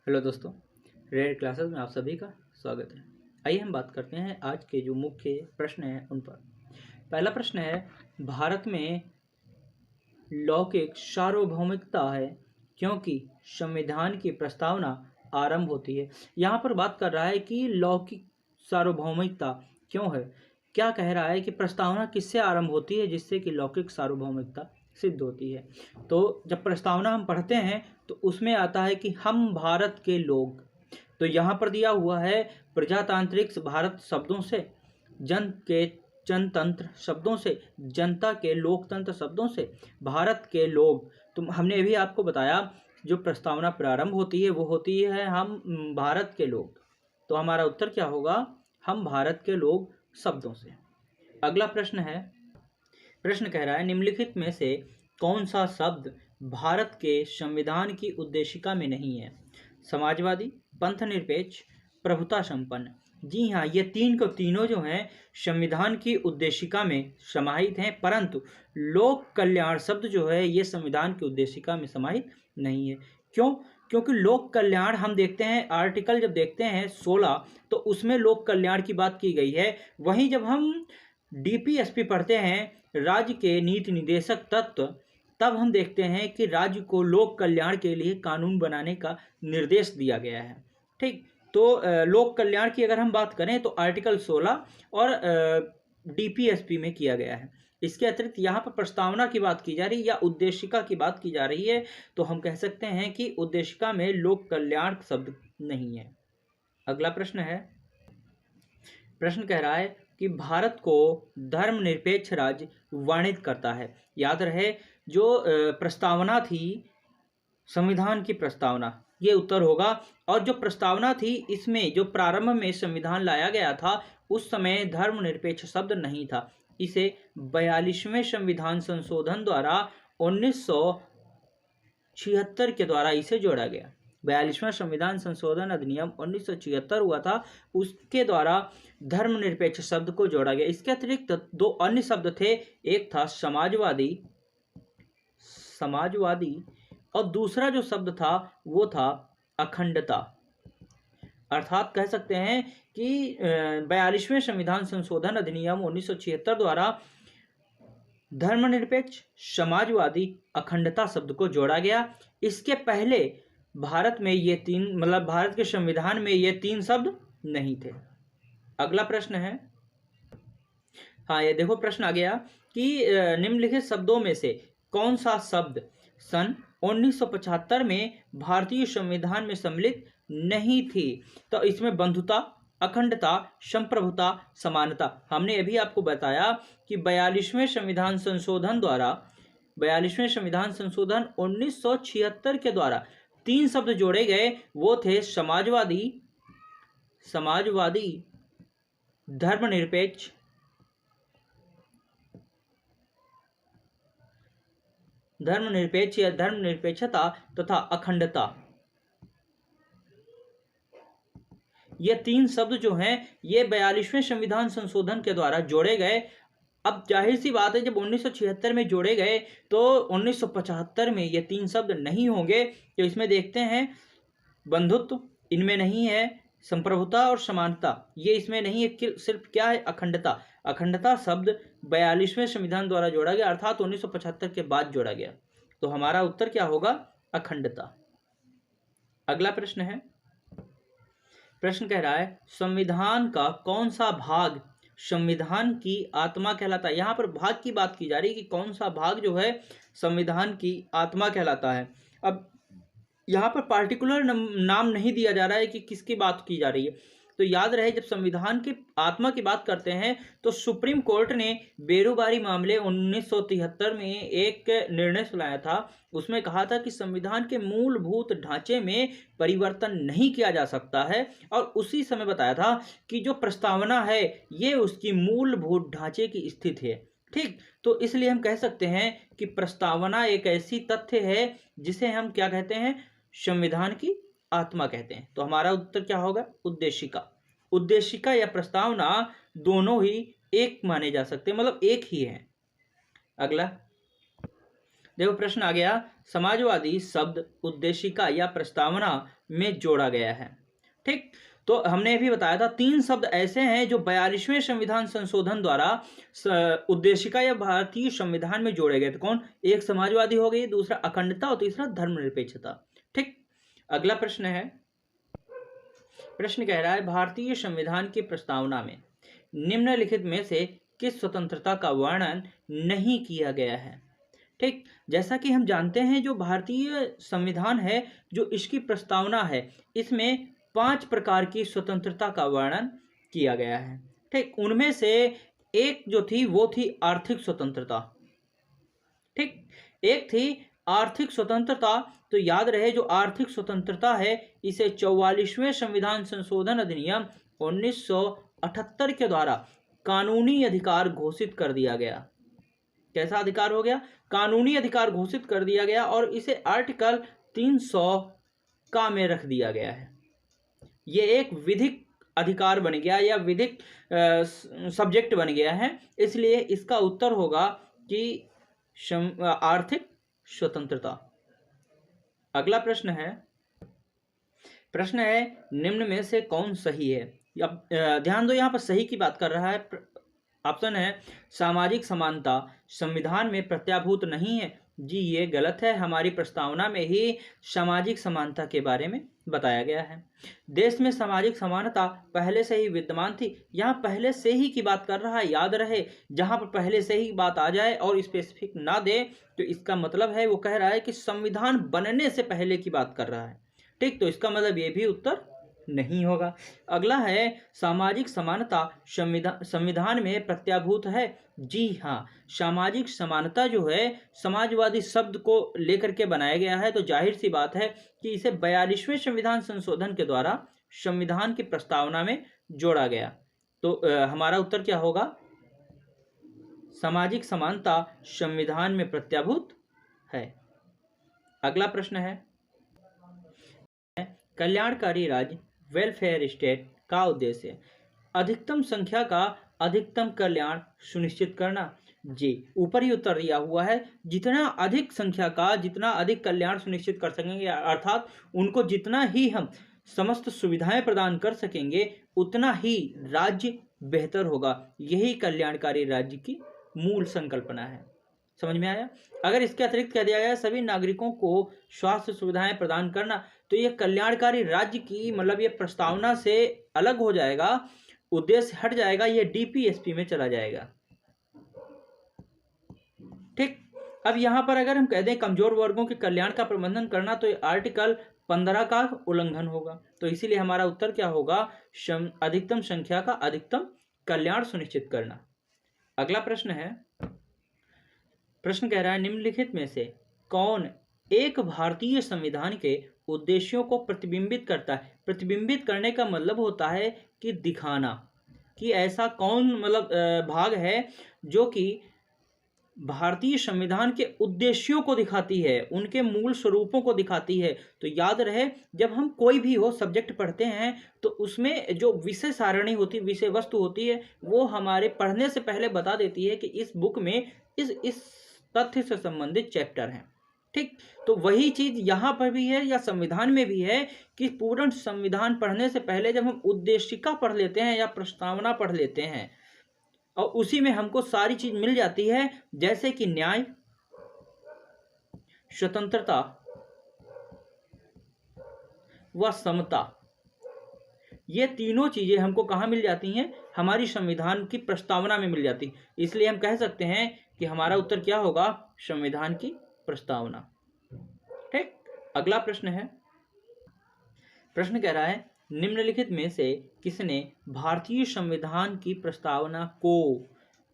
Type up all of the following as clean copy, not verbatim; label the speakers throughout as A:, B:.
A: Hello दोस्तों, red classes में आप सभी का स्वागत है। आइए हम बात करते हैं आज के जो मुख्य प्रश्न हैं उन पर। पहला प्रश्न है, भारत में लौकिक सार्वभौमिकता है क्योंकि संविधान की प्रस्तावना आरंभ होती है। यहाँ पर बात कर रहा है कि लौकिक सार्वभौमिकता क्यों है। क्या कह रहा है कि प्रस्तावना किससे आरंभ होती है जिससे कि लौकिक सार्वभौमिकता सिद्ध होती है। तो जब प्रस्तावना हम पढ़ते हैं तो उसमें आता है कि हम भारत के लोग, तो यहाँ पर दिया हुआ है प्रजातांत्रिक भारत शब्दों से, जन के जनतंत्र शब्दों से, जनता के लोकतंत्र शब्दों से, भारत के लोग। तो हमने भी आपको बताया जो प्रस्तावना प्रारंभ होती है वो होती है हम भारत के लोग। तो हमारा उत्तर क्या होगा, हम भारत के लोग शब्दों से। अगला प्रश्न है, प्रश्न कह रहा है निम्नलिखित में से कौन सा शब्द भारत के संविधान की उद्देशिका में नहीं है। समाजवादी, पंथनिरपेक्ष, प्रभुता संपन्न। जी हाँ, ये तीनों जो हैं संविधान की उद्देशिका में समाहित हैं, परंतु लोक कल्याण शब्द जो है ये संविधान की उद्देशिका में समाहित नहीं है। क्यों? क्योंकि लोक कल्याण हम देखते हैं आर्टिकल जब देखते हैं 16 तो उसमें लोक कल्याण की बात की गई है। वहीं जब हम डीपीएसपी पढ़ते हैं राज्य के नीति निदेशक तत्व, तब हम देखते हैं कि राज्य को लोक कल्याण के लिए कानून बनाने का निर्देश दिया गया है। ठीक, तो लोक कल्याण की अगर हम बात करें तो आर्टिकल 16 और डीपीएसपी में किया गया है। इसके अतिरिक्त यहाँ पर प्रस्तावना की बात की जा रही है या उद्देशिका की बात की जा रही है, तो हम कह सकते हैं कि उद्देशिका में लोक कल्याण शब्द नहीं है। अगला प्रश्न है, प्रश्न कह रहा है कि भारत को धर्मनिरपेक्ष राज्य वर्णित करता है। याद रहे जो प्रस्तावना थी संविधान की प्रस्तावना, ये उत्तर होगा। और जो प्रस्तावना थी इसमें जो प्रारंभ में संविधान लाया गया था उस समय धर्मनिरपेक्ष शब्द नहीं था। इसे 42वें संविधान संशोधन द्वारा 1976 के द्वारा इसे जोड़ा गया। 42वां संविधान संशोधन अधिनियम 1976 हुआ था, उसके द्वारा धर्मनिरपेक्ष शब्द को जोड़ा गया। इसके अतिरिक्त दो अन्य शब्द थे, एक था समाजवादी और दूसरा जो शब्द था वो था अखंडता। अर्थात कह सकते हैं कि 42वें संविधान संशोधन अधिनियम 1976 द्वारा धर्मनिरपेक्ष, समाजवादी, अखंडता शब्द को जोड़ा गया। इसके पहले भारत में ये तीन, मतलब भारत के संविधान में ये तीन शब्द नहीं थे। अगला प्रश्न है, हाँ ये देखो प्रश्न आ गया कि निम्नलिखित शब्दों में से कौन सा शब्द सन 1975 में भारतीय संविधान में सम्मिलित नहीं थी। तो इसमें बंधुता, अखंडता, संप्रभुता, समानता। हमने अभी आपको बताया कि 42वें संविधान संशोधन द्वारा 42वें संविधान संशोधन 1976 के द्वारा तीन शब्द जोड़े गए, वो थे समाजवादी, धर्मनिरपेक्ष या धर्मनिरपेक्षता तथा अखंडता। ये तीन शब्द जो हैं ये 42वें संविधान संशोधन के द्वारा जोड़े गए। अब जाहिर सी बात है जब 1976 में जोड़े गए तो 1975 में ये तीन शब्द नहीं होंगे। तो इसमें देखते हैं बंधुत्व इनमें नहीं है, संप्रभुता और समानता ये इसमें नहीं है, सिर्फ क्या है, अखंडता। अखंडता शब्द 42वें संविधान द्वारा जोड़ा गया, अर्थात 1975 के बाद जोड़ा गया। तो हमारा उत्तर क्या होगा, अखंडता। अगला प्रश्न है, प्रश्न कह रहा है संविधान का कौन सा भाग संविधान की आत्मा कहलाता है। यहाँ पर भाग की बात की जा रही है कि कौन सा भाग जो है संविधान की आत्मा कहलाता है। अब यहाँ पर पार्टिकुलर नाम नहीं दिया जा रहा है कि किसकी बात की जा रही है। तो याद रहे जब संविधान की आत्मा की बात करते हैं तो सुप्रीम कोर्ट ने बेरोबारी मामले 1973 में एक निर्णय सुनाया था। उसमें कहा था कि संविधान के मूलभूत ढांचे में परिवर्तन नहीं किया जा सकता है, और उसी समय बताया था कि जो प्रस्तावना है ये उसकी मूलभूत ढांचे की स्थिति है। ठीक, तो इसलिए हम कह सकते हैं कि प्रस्तावना एक ऐसी तथ्य है जिसे हम क्या कहते हैं, संविधान की आत्मा कहते हैं। तो हमारा उत्तर क्या होगा, उद्देशिका। उद्देशिका या प्रस्तावना दोनों ही एक माने जा सकते हैं, मतलब एक ही है। अगला, देखो प्रश्न आ गया, समाजवादी शब्द उद्देशिका या प्रस्तावना में जोड़ा गया है। ठीक, तो हमने अभी बताया था 3 शब्द ऐसे हैं जो 42वें संविधान संशोधन द्वारा उद्देशिका या भारतीय संविधान में जोड़े गए थे। कौन? एक समाजवादी हो गई, दूसरा अखंडता और तीसरा धर्मनिरपेक्षता। ठीक, अगला प्रश्न है, प्रश्न कह रहा है भारतीय संविधान की प्रस्तावना में निम्नलिखित में से किस स्वतंत्रता का वर्णन नहीं किया गया है? ठीक, जैसा कि हम जानते हैं जो भारतीय संविधान है, जो इसकी प्रस्तावना है, इसमें 5 प्रकार की स्वतंत्रता का वर्णन किया गया है। ठीक, उनमें से एक जो थी वो थी आर्थिक स्वतंत्रता। ठीक, एक थी आर्थिक स्वतंत्रता। तो याद रहे जो आर्थिक स्वतंत्रता है इसे 44वें संविधान संशोधन अधिनियम 1978 के द्वारा कानूनी अधिकार घोषित कर दिया गया। कैसा अधिकार हो गया? कानूनी अधिकार घोषित कर दिया गया और इसे आर्टिकल 300 का में रख दिया गया है। ये एक विधिक अधिकार बन गया या विधिक सब्जेक्ट बन गया है, इसलिए इसका उत्तर होगा कि आर्थिक स्वतंत्रता। अगला प्रश्न है, निम्न में से कौन सही है? अब ध्यान दो, यहाँ पर सही की बात कर रहा है। ऑप्शन है सामाजिक समानता संविधान में प्रत्याभूत नहीं है। जी ये गलत है, हमारी प्रस्तावना में ही सामाजिक समानता के बारे में बताया गया है। देश में सामाजिक समानता पहले से ही विद्यमान थी। यहाँ पहले से ही की बात कर रहा है, याद रहे जहाँ पर पहले से ही बात आ जाए और स्पेसिफिक ना दे तो इसका मतलब है वो कह रहा है कि संविधान बनने से पहले की बात कर रहा है। ठीक, तो इसका मतलब ये भी उत्तर नहीं होगा। अगला है सामाजिक समानता संविधान में प्रत्याभूत है। जी हाँ, सामाजिक समानता जो है समाजवादी शब्द को लेकर के बनाया गया है, तो जाहिर सी बात है कि इसे 42वें संविधान संशोधन के द्वारा संविधान की प्रस्तावना में जोड़ा गया। तो हमारा उत्तर क्या होगा? सामाजिक समानता संविधान में प्रत्याभूत है। अगला प्रश्न है, कल्याणकारी राज्य वेलफेयर स्टेट का उद्देश्य अधिकतम संख्या का अधिकतम कल्याण सुनिश्चित करना। जी ऊपर ही उत्तर दिया हुआ है, जितना अधिक संख्या का जितना अधिक कल्याण सुनिश्चित कर सकेंगे, अर्थात उनको जितना ही हम समस्त सुविधाएं प्रदान कर सकेंगे उतना ही राज्य बेहतर होगा। यही कल्याणकारी राज्य की मूल संकल्पना है। समझ में आया? अगर इसके अतिरिक्त कह दिया गया सभी नागरिकों को स्वास्थ्य सुविधाएं प्रदान करना, तो ये कल्याणकारी राज्य की मतलब ये प्रस्तावना से अलग हो जाएगा, उद्देश्य हट जाएगा, ये डीपीएसपी में चला जाएगा। ठीक, अब यहां पर अगर हम कह दें कमजोर वर्गों के कल्याण का प्रबंधन करना, तो आर्टिकल 15 का उल्लंघन होगा। तो इसीलिए हमारा उत्तर क्या होगा? अधिकतम संख्या का अधिकतम कल्याण सुनिश्चित करना। अगला प्रश्न है, प्रश्न कह रहा है निम्नलिखित में से कौन एक भारतीय संविधान के उद्देश्यों को प्रतिबिंबित करता है? प्रतिबिंबित करने का मतलब होता है कि दिखाना, कि ऐसा कौन मतलब भाग है जो कि भारतीय संविधान के उद्देश्यों को दिखाती है, उनके मूल स्वरूपों को दिखाती है। तो याद रहे जब हम कोई भी हो सब्जेक्ट पढ़ते हैं तो उसमें जो विषय सारणी होती है, विषय वस्तु होती है, वो हमारे पढ़ने से पहले बता देती है कि इस बुक में इस तथ्य से संबंधित चैप्टर हैं। ठीक, तो वही चीज यहाँ पर भी है या संविधान में भी है कि पूर्ण संविधान पढ़ने से पहले जब हम उद्देशिका पढ़ लेते हैं या प्रस्तावना पढ़ लेते हैं और उसी में हमको सारी चीज मिल जाती है, जैसे कि न्याय, स्वतंत्रता व समता, ये तीनों चीजें हमको कहाँ मिल जाती हैं? हमारी संविधान की प्रस्तावना में मिल जाती। इसलिए हम कह सकते हैं कि हमारा उत्तर क्या होगा? संविधान की प्रस्तावना। ठीक, अगला प्रश्न है, प्रश्न कह रहा है निम्नलिखित में से किसने भारतीय संविधान की प्रस्तावना को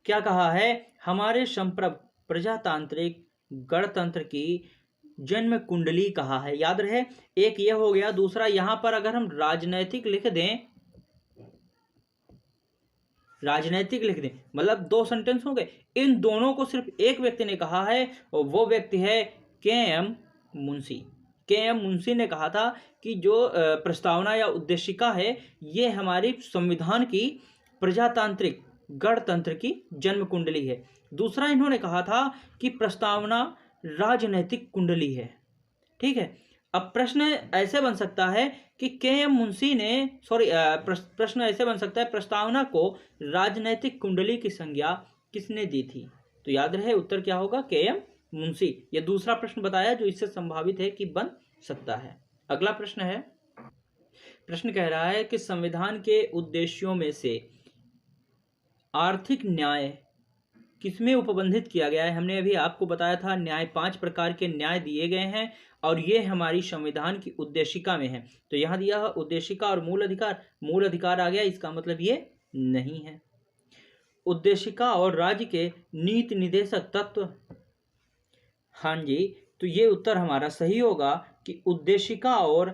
A: क्या कहा है? हमारे संप्रभु प्रजातांत्रिक गणतंत्र की जन्म कुंडली कहा है। याद रहे, एक ये हो गया, दूसरा यहां पर अगर हम राजनैतिक लिख दें, राजनैतिक लिख दें मतलब 2 सेंटेंस हो गए। इन दोनों को सिर्फ एक व्यक्ति ने कहा है और वो व्यक्ति है के.एम. मुंशी। के.एम. मुंशी ने कहा था कि जो प्रस्तावना या उद्देशिका है ये हमारी संविधान की प्रजातांत्रिक गणतंत्र की जन्म कुंडली है। दूसरा इन्होंने कहा था कि प्रस्तावना राजनैतिक कुंडली है। ठीक है, अब प्रश्न ऐसे बन सकता है कि के.एम. मुंशी ने प्रश्न ऐसे बन सकता है, प्रस्तावना को राजनैतिक कुंडली की संज्ञा किसने दी थी? तो याद रहे उत्तर क्या होगा, के.एम. मुंशी। ये दूसरा प्रश्न बताया जो इससे संभावित है कि बन सकता है। अगला प्रश्न है, प्रश्न कह रहा है कि संविधान के उद्देश्यों में से आर्थिक न्याय किसमें उपबंधित किया गया है? हमने अभी आपको बताया था न्याय, 5 प्रकार के न्याय दिए गए हैं और ये हमारी संविधान की उद्देशिका में है। तो यहाँ दिया है उद्देशिका और मूल अधिकार, मूल अधिकार आ गया, इसका मतलब ये नहीं है। उद्देशिका और राज्य के नीति निर्देशक तत्व, हाँ जी, तो ये उत्तर हमारा सही होगा कि उद्देशिका और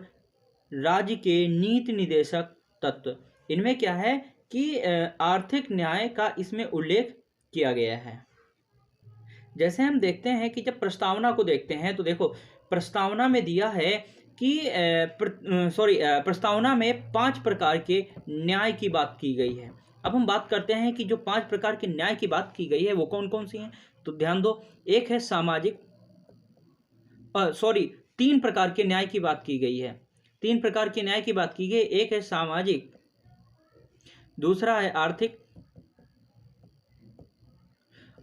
A: राज्य के नीति निर्देशक तत्व, इनमें क्या है कि आर्थिक न्याय का इसमें उल्लेख किया गया है। जैसे हम देखते हैं कि जब प्रस्तावना को देखते हैं तो देखो प्रस्तावना में दिया है कि प्रस्तावना में 5 प्रकार के न्याय की बात की गई है। अब हम बात करते हैं कि जो 5 प्रकार के न्याय की बात की गई है वो कौन कौन सी हैं। तो ध्यान दो, एक है सामाजिक, 3 प्रकार के न्याय की बात की गई है। 3 प्रकार के न्याय की बात की गई, एक है सामाजिक, दूसरा है आर्थिक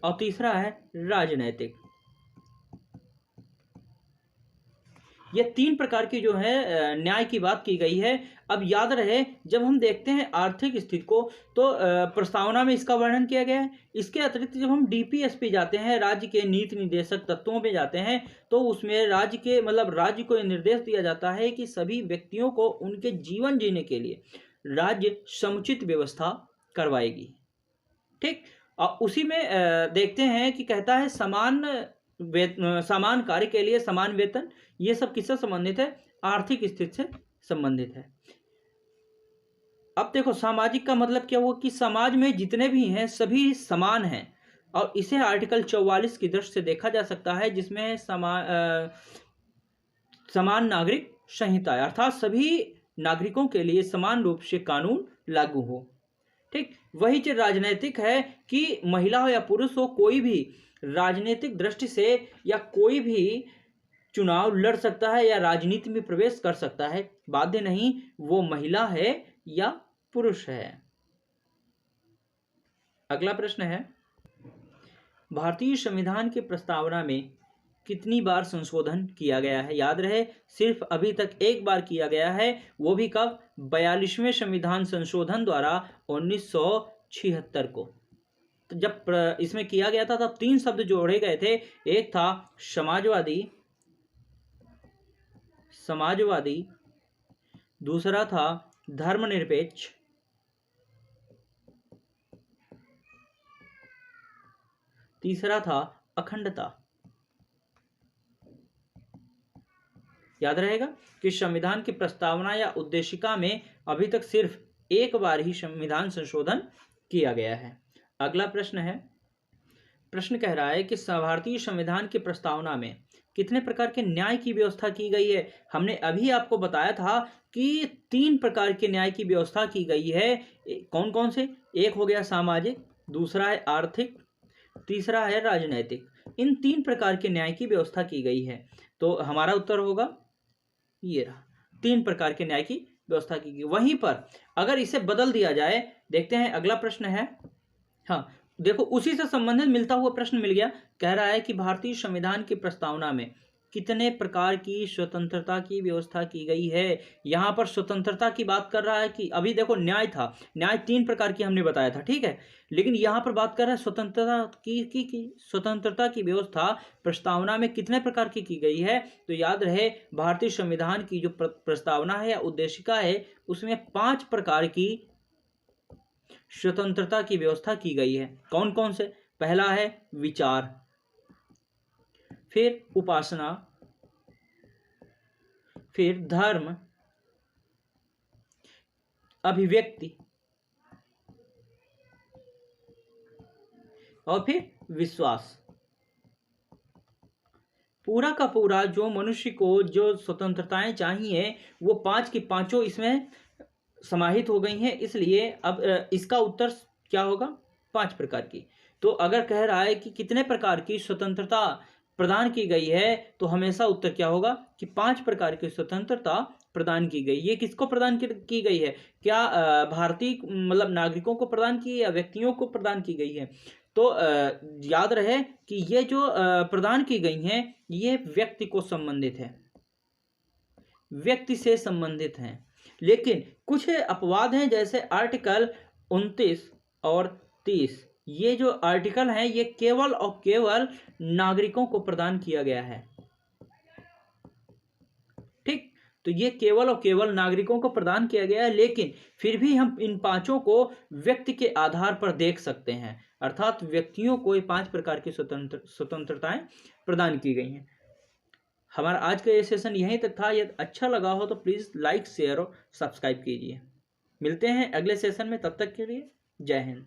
A: और तीसरा है राजनैतिक। ये 3 प्रकार की जो है न्याय की बात की गई है। अब याद रहे जब हम देखते हैं आर्थिक स्थिति को तो प्रस्तावना में इसका वर्णन किया गया है। इसके अतिरिक्त जब हम डीपीएस पे जाते हैं, राज्य के नीति निर्देशक तत्वों पे जाते हैं, तो उसमें राज्य को निर्देश दिया जाता है कि सभी व्यक्तियों को उनके जीवन जीने के लिए राज्य समुचित व्यवस्था करवाएगी। ठीक, और उसी में देखते हैं कि कहता है समान कार्य के लिए समान वेतन। ये सब किससे संबंधित है, आर्थिक स्थिति से संबंधित है। अब देखो सामाजिक का मतलब क्या हुआ कि समाज में जितने भी हैं सभी समान हैं, और इसे आर्टिकल 44 की दृष्टि से देखा जा सकता है, जिसमें समान नागरिक संहिता, अर्थात सभी नागरिकों के लिए समान रूप से कानून लागू हो। ठीक, वही चीज राजनीतिक है कि महिला हो या पुरुष हो, कोई भी राजनीतिक दृष्टि से या कोई भी चुनाव लड़ सकता है या राजनीति में प्रवेश कर सकता है, बाध्य नहीं वो महिला है या पुरुष है। अगला प्रश्न है, भारतीय संविधान की प्रस्तावना में कितनी बार संशोधन किया गया है? याद रहे सिर्फ अभी तक एक बार किया गया है, वो भी कब, 42वें संविधान संशोधन द्वारा 1976 को। तो जब इसमें किया गया था तब 3 शब्द जोड़े गए थे, एक था समाजवादी, दूसरा था धर्मनिरपेक्ष, तीसरा था अखंडता। याद रहेगा कि संविधान की प्रस्तावना या उद्देशिका में अभी तक सिर्फ एक बार ही संविधान संशोधन किया गया है। अगला प्रश्न है, प्रश्न कह रहा है कि भारतीय संविधान की प्रस्तावना में कितने प्रकार के न्याय की व्यवस्था की गई है? हमने अभी आपको बताया था कि 3 प्रकार के न्याय की व्यवस्था की गई है। कौन कौन से? एक हो गया सामाजिक, दूसरा है आर्थिक, तीसरा है राजनैतिक। इन 3 प्रकार के न्याय की व्यवस्था की गई है। तो हमारा उत्तर होगा ये रहा, 3 प्रकार के न्याय की व्यवस्था की गई। वहीं पर अगर इसे बदल दिया जाए, देखते हैं अगला प्रश्न है, हाँ देखो उसी से संबंधित मिलता हुआ प्रश्न मिल गया। कह रहा है कि भारतीय संविधान की प्रस्तावना में कितने प्रकार की स्वतंत्रता की व्यवस्था की गई है? यहाँ पर स्वतंत्रता की बात कर रहा है कि अभी देखो न्याय था, न्याय 3 प्रकार की हमने बताया था, ठीक है, लेकिन यहाँ पर बात कर रहा है स्वतंत्रता की स्वतंत्रता की व्यवस्था प्रस्तावना में कितने प्रकार की गई है? तो याद रहे भारतीय संविधान की जो प्रस्तावना है या उद्देशिका है उसमें 5 प्रकार की स्वतंत्रता की व्यवस्था की गई है। कौन कौन से? पहला है विचार, फिर उपासना, फिर धर्म, अभिव्यक्ति और फिर विश्वास। पूरा का पूरा जो मनुष्य को जो स्वतंत्रताएं चाहिए वो 5 की 5 इसमें समाहित हो गई हैं। इसलिए अब इसका उत्तर क्या होगा? 5 प्रकार की। तो अगर कह रहा है कि कितने प्रकार की स्वतंत्रता प्रदान की गई है, तो हमेशा उत्तर क्या होगा कि 5 प्रकार की स्वतंत्रता प्रदान की गई। ये किसको प्रदान की गई है? क्या भारतीय मतलब नागरिकों को प्रदान की है या व्यक्तियों को प्रदान की गई है? तो याद रहे कि ये जो प्रदान की गई हैं ये व्यक्ति को संबंधित है, व्यक्ति से संबंधित हैं। लेकिन कुछ अपवाद हैं, जैसे आर्टिकल 29 और 30। ये जो आर्टिकल हैं ये केवल और केवल नागरिकों को प्रदान किया गया है। ठीक, तो ये केवल और केवल नागरिकों को प्रदान किया गया है, लेकिन फिर भी हम इन पांचों को व्यक्ति के आधार पर देख सकते हैं, अर्थात व्यक्तियों को ये 5 प्रकार की स्वतंत्रताएं प्रदान की गई हैं। हमारा आज का ये सेशन यहीं तक था। यदि अच्छा लगा हो तो प्लीज़ लाइक, शेयर और सब्सक्राइब कीजिए। मिलते हैं अगले सेशन में, तब तक के लिए जय हिंद।